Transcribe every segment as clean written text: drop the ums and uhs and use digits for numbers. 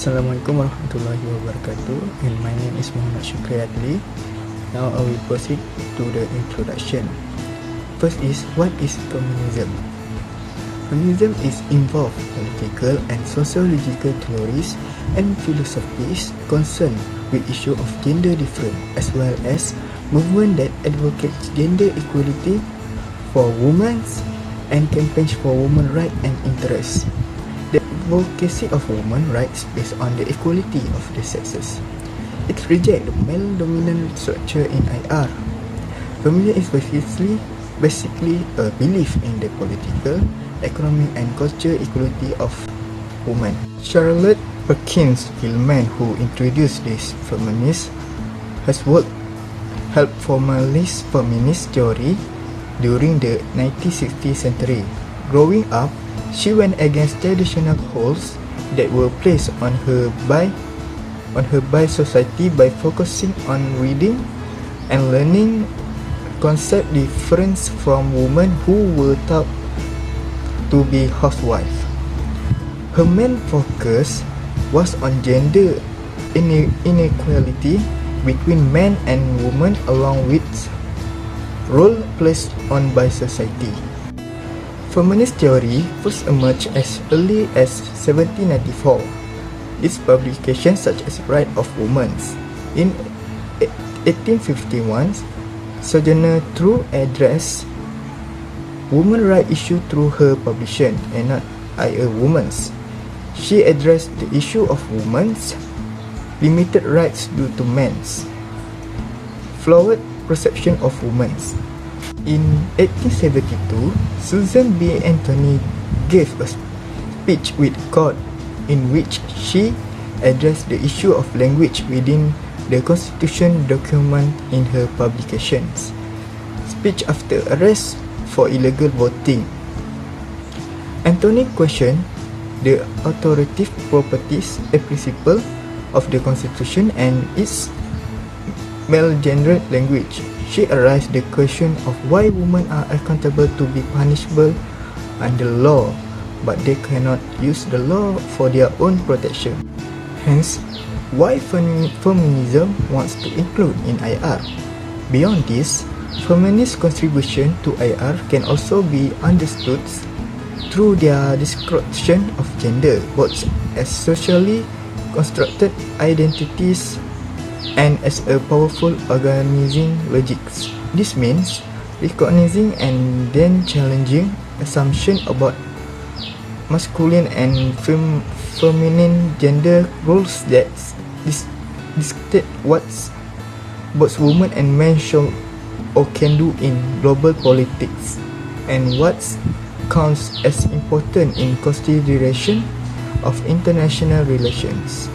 Assalamualaikum warahmatullahi wabarakatuh, and my name is Muhammad Shukri Adli. Now I will proceed to the introduction. First is, what is feminism? Feminism is involved political and sociological theories and philosophies concerned with issue of gender difference, as well as movement that advocates gender equality for women and campaigns for women's rights and interests. The advocacy of women's rights based on the equality of the sexes. It rejects the male-dominant structure in IR. Feminism is basically a belief in the political, economic and cultural equality of women. Charlotte Perkins Gilman, who introduced this feminist, helped formalize feminist theory during the 1960th century. Growing up, she went against traditional roles that were placed on her by society by focusing on reading and learning concept different from women who were taught to be housewives. Her main focus was on gender inequality between men and women, along with role placed on by society. Feminist theory first emerged as early as 1794. Its publications such as Right of Women. In 1851, Sojourner Truth addressed women's rights issue through her publication, and not I a Woman's. She addressed the issue of women's limited rights due to men's flawed perception of women. In 1872, Susan B. Anthony gave a speech with court in which she addressed the issue of language within the Constitution document in her publications. Speech after arrest for illegal voting. Anthony questioned the authoritative properties and principle of the Constitution and its male-gendered language. She asked the question of why women are accountable to be punishable under law, but they cannot use the law for their own protection. Hence, why feminism wants to include in IR. Beyond this, feminist contribution to IR can also be understood through their description of gender, both as socially constructed identities and as a powerful organizing logics. This means recognizing and then challenging assumptions about masculine and feminine gender roles that dictate what both women and men should or can do in global politics, and what counts as important in consideration of international relations.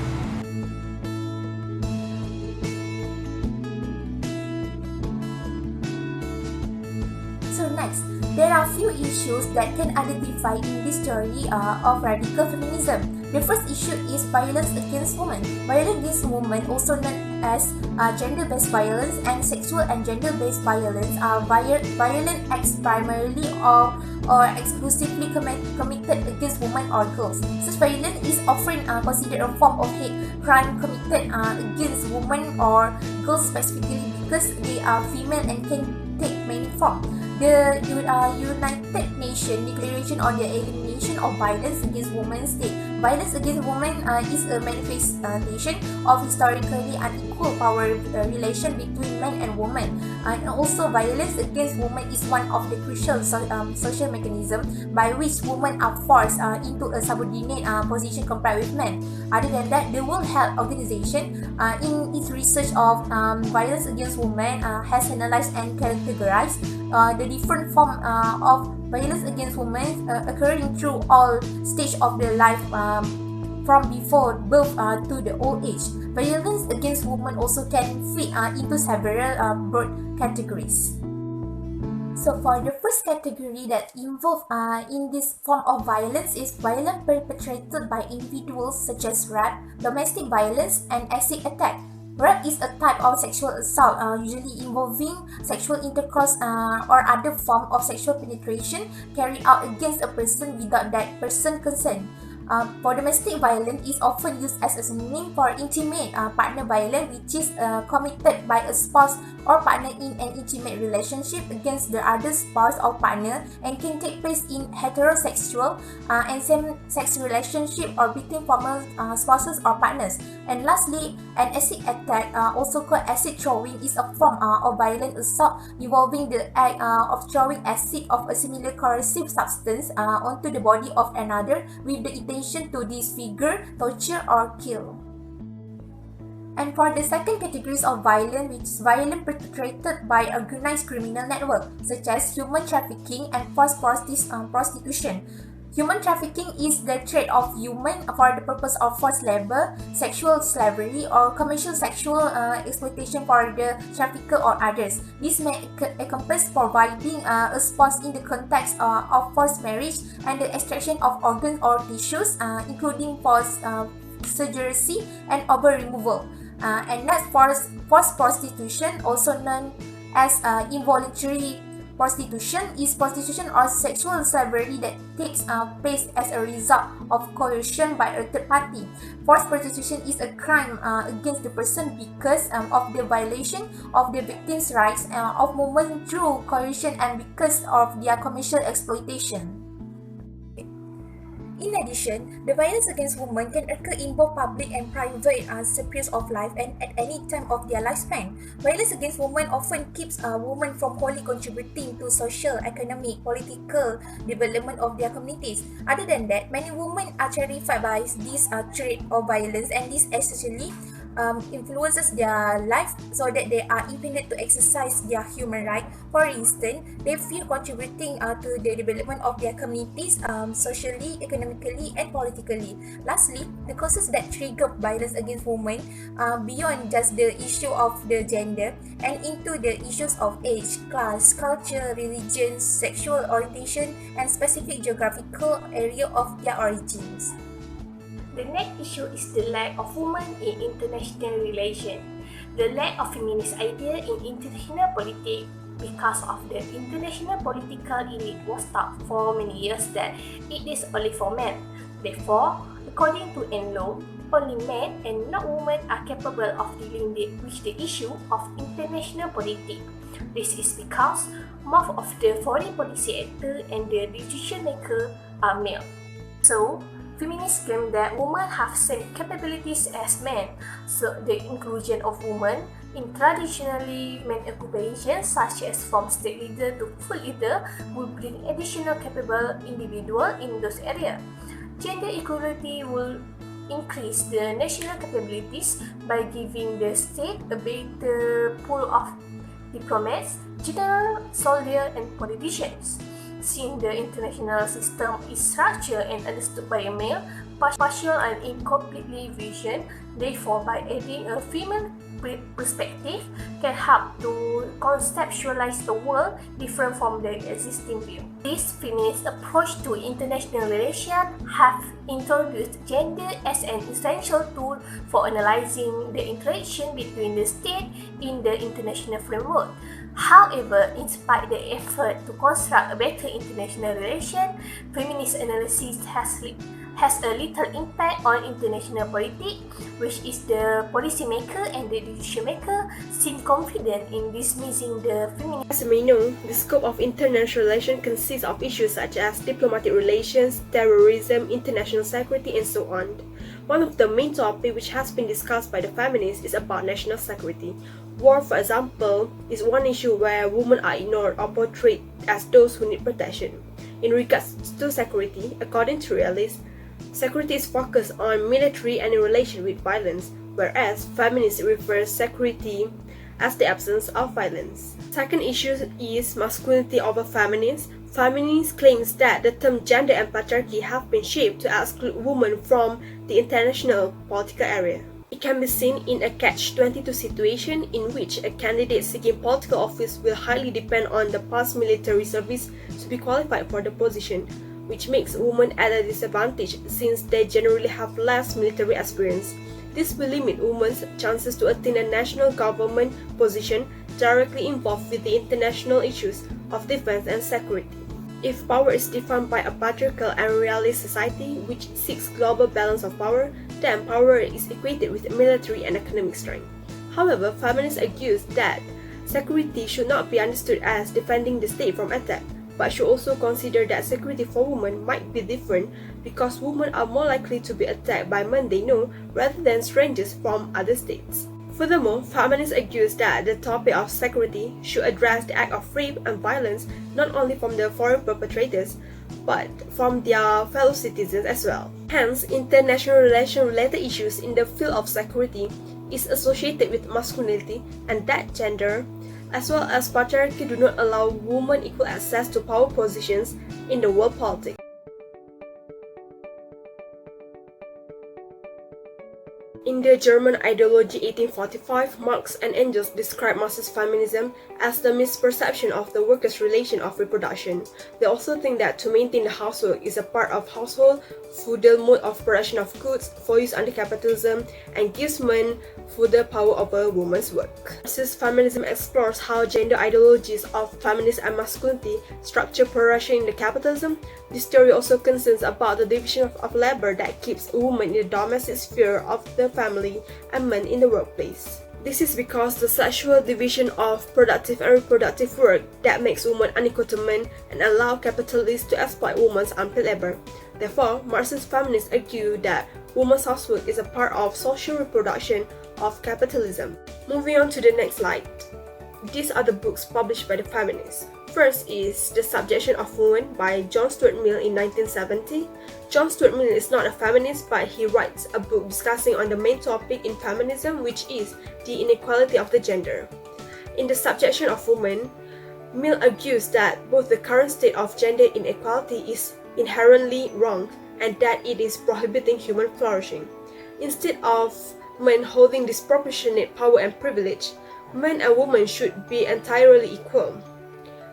So next, there are few issues that can identify in this theory of radical feminism. The first issue is violence against women. Violence against women, also known as gender-based violence and sexual and gender-based violence, are violent acts primarily or exclusively committed against women or girls. Such violence is often considered a form of hate crime committed against women or girls specifically because they are female and can take many forms. The United Nations Declaration on the Elimination of Violence Against Women states violence against women is a manifestation of historically unequal power relation between men and women. And also, violence against women is one of the crucial social mechanisms by which women are forced into a subordinate position compared with men. Other than that, the World Health Organization, in its research of violence against women, has analyzed and categorized the different form of violence against women occurring through all stages of their life, from before birth to the old age. Violence against women also can fit into several broad categories. So for the first category that involved in this form of violence is violence perpetrated by individuals such as rape, domestic violence, and acid attack. Rape is a type of sexual assault usually involving sexual intercourse or other form of sexual penetration carried out against a person without that person's consent. For domestic violence is often used as a synonym for intimate partner violence, which is committed by a spouse or partner in an intimate relationship against the other spouse or partner, and can take place in heterosexual and same-sex relationship or between former spouses or partners. And lastly, an acid attack, also called acid throwing, is a form of violent assault involving the act of throwing acid of a similar corrosive substance onto the body of another with the intention to disfigure, torture, or kill. And for the second categories of violence, which is violence perpetrated by organized criminal network, such as human trafficking and forced prostitution. Human trafficking is the trade of humans for the purpose of forced labor, sexual slavery, or commercial sexual exploitation for the trafficker or others. This may encompass providing a spouse in the context of forced marriage and the extraction of organs or tissues, including forced surgery and organ removal. And that's forced prostitution, also known as involuntary prostitution, is prostitution or sexual slavery that takes place as a result of coercion by a third party. Forced prostitution is a crime against the person because of the violation of the victim's rights of movement through coercion and because of their commercial exploitation. In addition, the violence against women can occur in both public and private spheres of life and at any time of their lifespan. Violence against women often keeps women from wholly contributing to social, economic, political development of their communities. Other than that, many women are terrified by this trait of violence, and this essentially influences their life so that they are impeded to exercise their human right. For instance, they fear contributing to the development of their communities socially, economically, and politically. Lastly, the causes that trigger violence against women beyond just the issue of the gender and into the issues of age, class, culture, religion, sexual orientation, and specific geographical area of their origins. The next issue is the lack of women in international relations. The lack of feminist idea in international politics because of the international political elite was taught for many years that it is only for men. Therefore, according to Enlow, only men and not women are capable of dealing with the issue of international politics. This is because most of the foreign policy actors and the decision makers are male. So, feminists claim that women have same capabilities as men, so the inclusion of women in traditionally men occupations such as from state leader to full leader will bring additional capable individuals in those areas. Gender equality will increase the national capabilities by giving the state a better pool of diplomats, generals, soldiers, and politicians. Since the international system is structured and understood by a male, partial and incomplete vision, therefore by adding a female perspective can help to conceptualize the world different from the existing view. This feminist approach to international relations have introduced gender as an essential tool for analyzing the interaction between the state in the international framework. However, in spite of the effort to construct a better international relation, feminist analysis has a little impact on international politics, which is the policymaker and the decision maker seem confident in dismissing the feminist. As we know, the scope of international relations consists of issues such as diplomatic relations, terrorism, international security, and so on. One of the main topics which has been discussed by the feminists is about national security. War, for example, is one issue where women are ignored or portrayed as those who need protection. In regards to security, according to realists, security is focused on military and in relation with violence, whereas feminists refer security as the absence of violence. Second issue is masculinity over feminists. Feminists claims that the term gender and patriarchy have been shaped to exclude women from the international political area. It can be seen in a catch-22 situation in which a candidate seeking political office will highly depend on the past military service to be qualified for the position, which makes women at a disadvantage since they generally have less military experience. This will limit women's chances to attain a national government position directly involved with the international issues of defense and security. If power is defined by a patriarchal and realist society which seeks global balance of power, then power is equated with military and economic strength. However, feminists argue that security should not be understood as defending the state from attack, but should also consider that security for women might be different because women are more likely to be attacked by men they know rather than strangers from other states. Furthermore, feminists argue that the topic of security should address the act of rape and violence not only from the foreign perpetrators, but from their fellow citizens as well. Hence, international relation-related issues in the field of security is associated with masculinity and that gender, as well as patriarchy do not allow women equal access to power positions in the world politics. In the German ideology 1845, Marx and Engels described Marxist feminism as the misperception of the workers' relation of reproduction. They also think that to maintain the household is a part of household, feudal mode of production of goods for use under capitalism, and gives men further power over women's work. Marxist feminism explores how gender ideologies of feminism and masculinity structure production in the capitalism. This theory also concerns about the division of labor that keeps women in the domestic sphere of the family and men in the workplace. This is because the sexual division of productive and reproductive work that makes women unequal to men and allow capitalists to exploit women's unpaid labor. Therefore, Marxist feminists argue that women's housework is a part of social reproduction of capitalism. Moving on to the next slide. These are the books published by the feminists. First is The Subjection of Women by John Stuart Mill in 1970. John Stuart Mill is not a feminist, but he writes a book discussing on the main topic in feminism, which is the inequality of the gender. In The Subjection of Women, Mill argues that both the current state of gender inequality is inherently wrong and that it is prohibiting human flourishing. Instead of men holding disproportionate power and privilege, men and women should be entirely equal.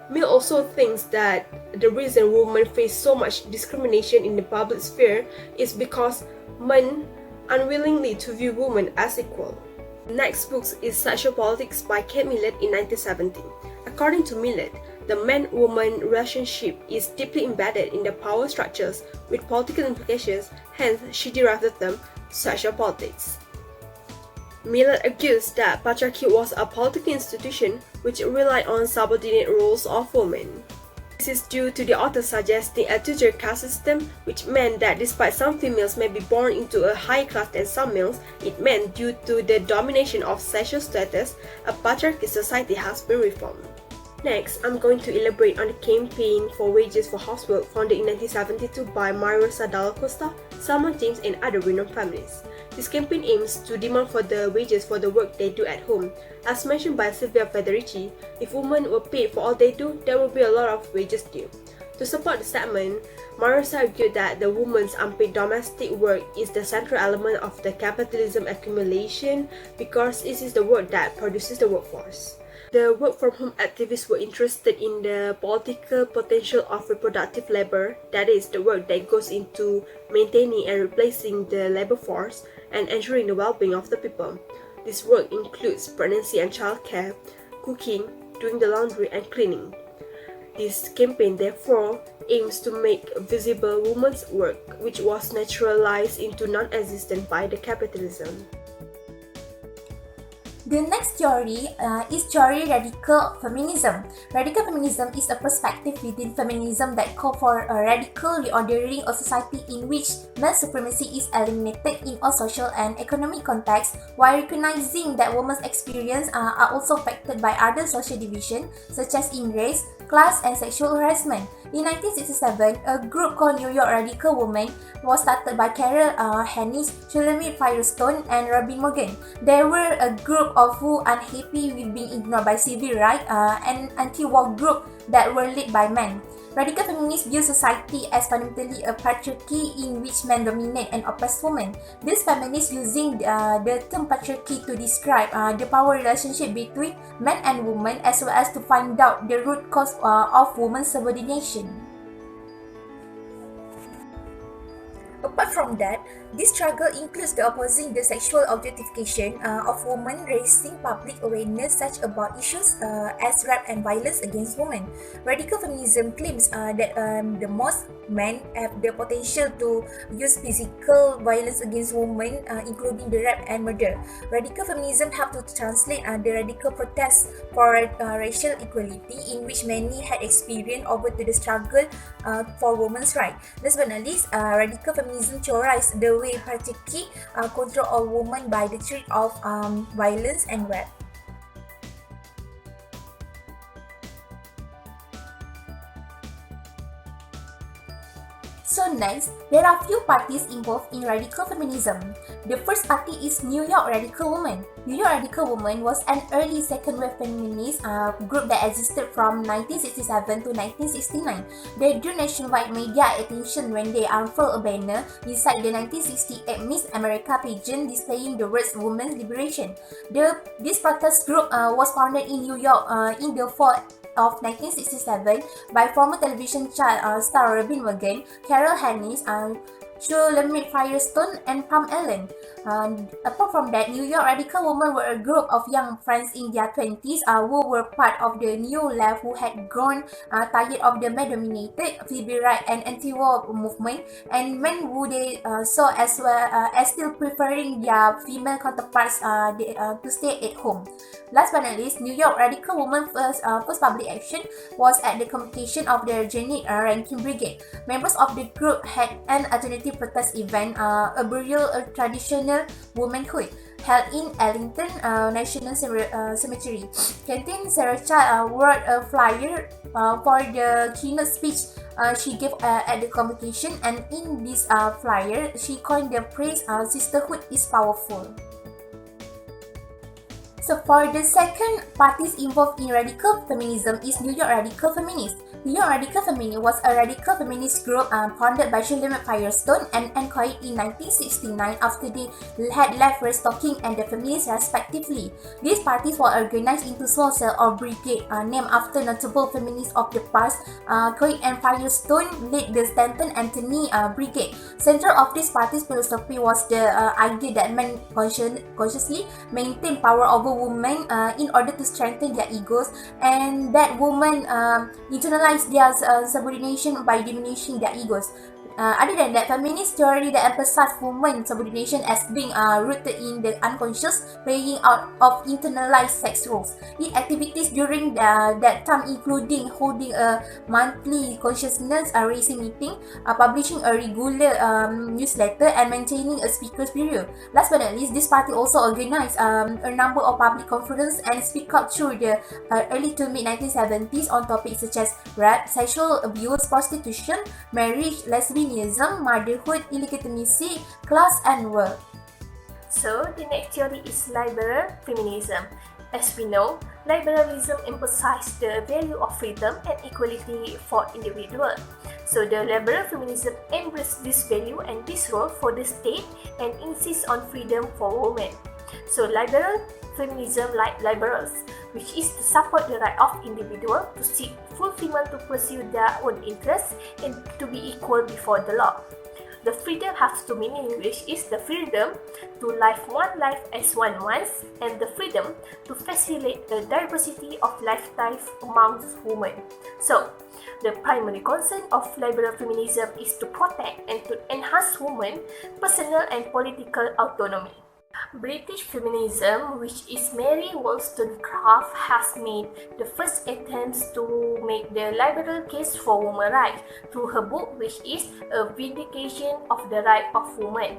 Mill also thinks that the reason women face so much discrimination in the public sphere is because men unwillingly to view women as equal. The next book is Sexual Politics by Kate Millett in 1970. According to Millett, the man-woman relationship is deeply embedded in the power structures with political implications, hence she derived the term sexual politics. Millett argues that patriarchy was a political institution which relied on subordinate roles of women. This is due to the author suggesting a two-tier caste system, which meant that despite some females may be born into a higher class than some males, it meant due to the domination of sexual status, a patriarchal society has been reformed. Next, I'm going to elaborate on the campaign for wages for housework founded in 1972 by Marisa Dalla Costa, Salman James, and other renowned feminists. This campaign aims to demand for the wages for the work they do at home. As mentioned by Silvia Federici, if women were paid for all they do, there would be a lot of wages due. To support the statement, Marisa argued that the woman's unpaid domestic work is the central element of the capitalism accumulation because it is the work that produces the workforce. The work-from-home activists were interested in the political potential of reproductive labor, that is, the work that goes into maintaining and replacing the labor force and ensuring the well-being of the people. This work includes pregnancy and childcare, cooking, doing the laundry, and cleaning. This campaign, therefore, aims to make visible women's work, which was naturalized into non-existent by the capitalism. The next theory is theory radical feminism. Radical feminism is a perspective within feminism that calls for a radical reordering of society in which male supremacy is eliminated in all social and economic contexts, while recognizing that women's experiences are also affected by other social divisions, such as in race, class, and sexual harassment. In 1967, a group called New York Radical Women was started by Carol Hennis, Shulamit Firestone, and Robin Morgan. They were a group of who unhappy with being ignored by civil rights and anti-war group that were led by men. Radical feminists view society as fundamentally a patriarchy in which men dominate and oppress women. These feminists using the term patriarchy to describe the power relationship between men and women as well as to find out the root cause of women's subordination. Apart from that, This struggle includes the opposing the sexual objectification of women, raising public awareness such about issues as rape and violence against women. Radical feminism claims that the most men have the potential to use physical violence against women, including the rape and murder. Radical feminism helped to translate the radical protests for racial equality in which many had experienced over to the struggle for women's rights. Last but not least, radical feminism theorized the way patriarchy control all women by the threat of violence and rape. So next, there are few parties involved in radical feminism. The first party is New York Radical Women. New York Radical Women was an early second-wave feminist group that existed from 1967 to 1969. They drew nationwide media attention when they unfurled a banner inside the 1968 Miss America pageant displaying the words "Women's Liberation." This protest group was founded in New York in the fall of 1967 by former television star Robin Williams, Carol Hannis, Shulamit Firestone, and Pam Ellen. Apart from that, New York Radical Women were a group of young friends in their 20s who were part of the New Left who had grown tired of the male-dominated civil rights and anti-war movement, and men who they saw as well as still preferring their female counterparts to stay at home. Last but not least, New York Radical Women's first public action was at the convocation of the Janet Rankin Brigade. Members of the group had an alternative protest event, a burial of traditional womanhood, held in Arlington National Cemetery. Kathleen Sarah Child wrote a flyer for the keynote speech she gave at the convocation, and in this flyer, she coined the phrase "Sisterhood is powerful." So for the second parties involved in radical feminism is New York Radical Feminists. New York Radical Feminists was a radical feminist group founded by Shulamit Firestone and Coy in 1969 after they had left Restocking and the Feminists respectively. These parties were organized into small cells or brigade named after notable feminists of the past. Coy and Firestone led the Stanton Anthony Brigade. Central of this party's philosophy was the idea that men consciously maintain power over women in order to strengthen their egos, and that women internalize their subordination by diminishing their egos. Other than that, feminist theory that emphasize women's subordination as being rooted in the unconscious playing out of internalized sex roles. Its activities during that time including holding a monthly consciousness raising meeting, publishing a regular newsletter, and maintaining a speakers bureau. Last but not least, this party also organized a number of public conferences and speak out through the early to mid 1970s on topics such as rape, sexual abuse, prostitution, marriage, lesbianism, motherhood, illegitimacy, class, and work. So, the next theory is liberal feminism. As we know, liberalism emphasizes the value of freedom and equality for individuals. So, the liberal feminism embraces this value and this role for the state and insists on freedom for women. So, liberal feminism, like liberals, which is to support the right of individuals to seek fulfillment to pursue their own interests and to be equal before the law. The freedom has two meanings, which is the freedom to live one life as one wants, and the freedom to facilitate the diversity of lifestyles amongst women. So, the primary concern of liberal feminism is to protect and to enhance women's personal and political autonomy. British feminism, which is Mary Wollstonecraft, has made the first attempts to make the liberal case for women's rights through her book, which is A Vindication of the Right of Women.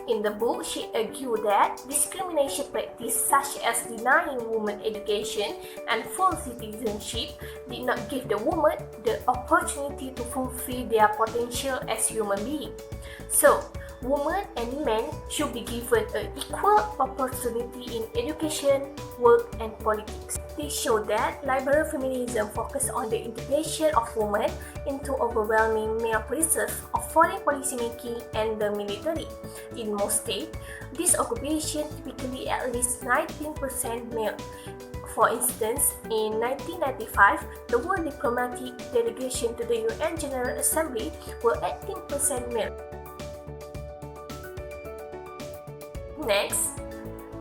In the book, she argued that discrimination practices such as denying women education and full citizenship did not give the women the opportunity to fulfill their potential as human beings. So, women and men should be given an equal opportunity in education, work, and politics. This showed that liberal feminism focused on the integration of women into overwhelming male places of foreign policy making and the military. In most states, this occupation typically at least 19% male. For instance, in 1995, the world diplomatic delegation to the UN General Assembly were 18% male. Next,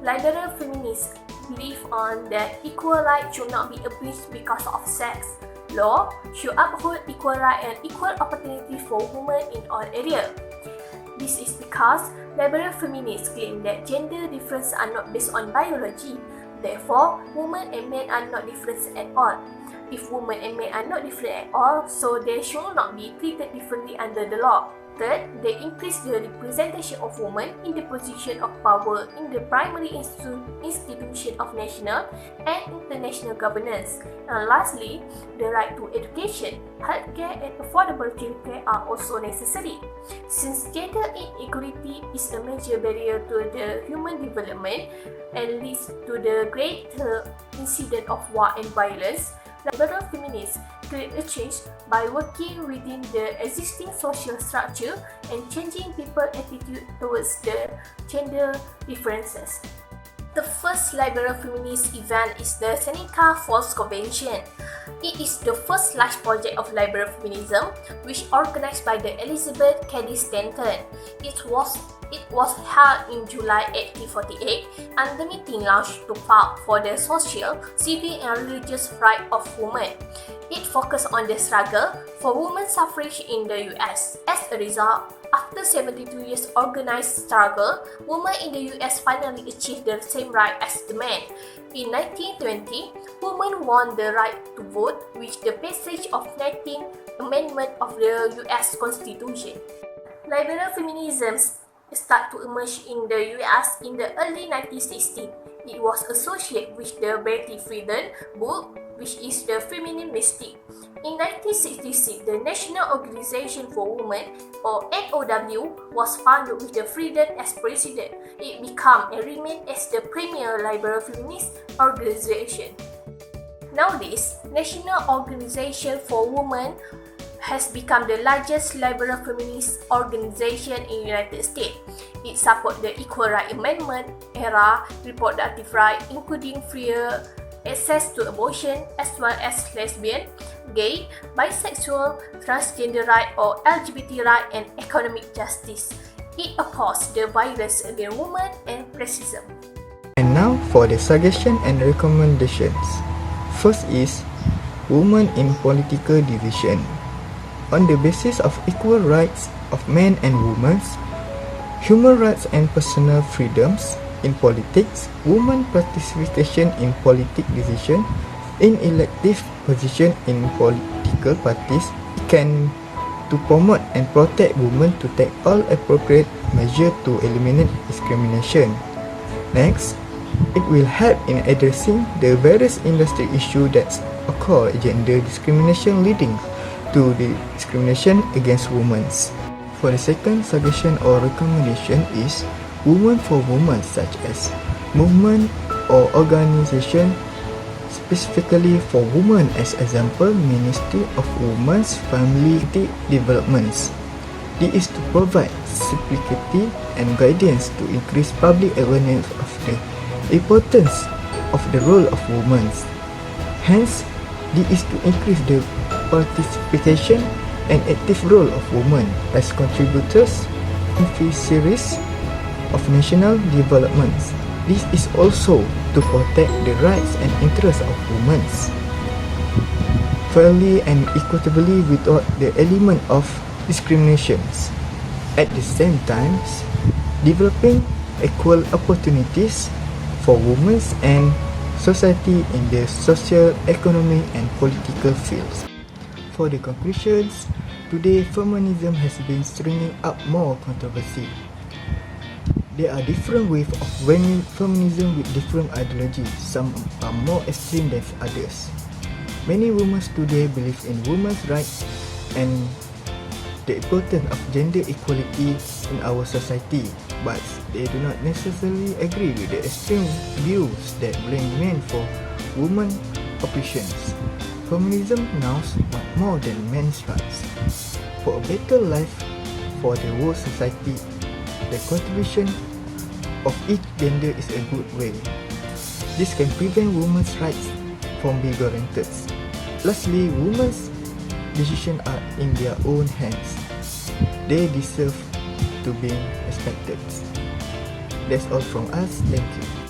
liberal feminists believe on that equal rights should not be abused because of sex. Law should uphold equal rights and equal opportunity for women in all areas. This is because liberal feminists claim that gender differences are not based on biology. Therefore, women and men are not different at all. If women and men are not different at all, so they should not be treated differently under the law. Third, they increase the representation of women in the position of power in the primary institution of national and international governance. And lastly, the right to education, healthcare and affordable childcare are also necessary. Since gender inequality is a major barrier to the human development and leads to the greater incidence of war and violence, liberal feminists create a change by working within the existing social structure and changing people's attitude towards the gender differences. The first liberal feminist event is the Seneca Falls Convention. It is the first large project of liberal feminism, which organized by the Elizabeth Cady Stanton. It was held in July 1848, and the meeting launched to fight for the social, civil, and religious rights of women. It focused on the struggle for women's suffrage in the US. As a result, after 72 years organized struggle, women in the US finally achieved the same right as the men. In 1920, women won the right to vote with the passage of 19th Amendment of the US Constitution. Liberal feminism started to emerge in the US in the early 1960s. It was associated with the Betty Friedan book, which is the Feminine Mystique. In 1966, the National Organization for Women, or NOW, was founded with the Friedan as president. It became and remained as the premier liberal feminist organization. Nowadays, National Organization for Women has become the largest liberal feminist organization in the United States. It supports the Equal Rights Amendment era, reproductive rights, including freer access to abortion, as well as lesbian, gay, bisexual, transgender rights or LGBT rights and economic justice. It opposes the violence against women and racism. And now for the suggestion and recommendations. First is Women in Political Division. On the basis of equal rights of men and women, human rights and personal freedoms in politics, women participation in politic decision, in elective position in political parties, can to promote and protect women to take all appropriate measures to eliminate discrimination. Next, it will help in addressing the various industry issues that occur gender discrimination leading to the discrimination against women. For the second suggestion or recommendation is Women for Women, such as movement or organization specifically for women, as example Ministry of Women's Family Developments. This is to provide simplicity and guidance to increase public awareness of the importance of the role of women. Hence, this is to increase the participation and active role of women as contributors and beneficiaries of national development. This is also to protect the rights and interests of women fairly and equitably without the element of discriminations. At the same time, developing equal opportunities for women and society in the social, economic and political fields. For the conclusions, today feminism has been stirring up more controversy. There are different ways of feminism with different ideologies. Some are more extreme than others. Many women today believe in women's rights and the importance of gender equality in our society, but they do not necessarily agree with the extreme views that blame men for women's oppressions. Feminism now wants more than men's rights. For a better life for the whole society, the contribution of each gender is a good way. This can prevent women's rights from being granted. Lastly, women's decisions are in their own hands. They deserve to be respected. that's all from us. Thank you.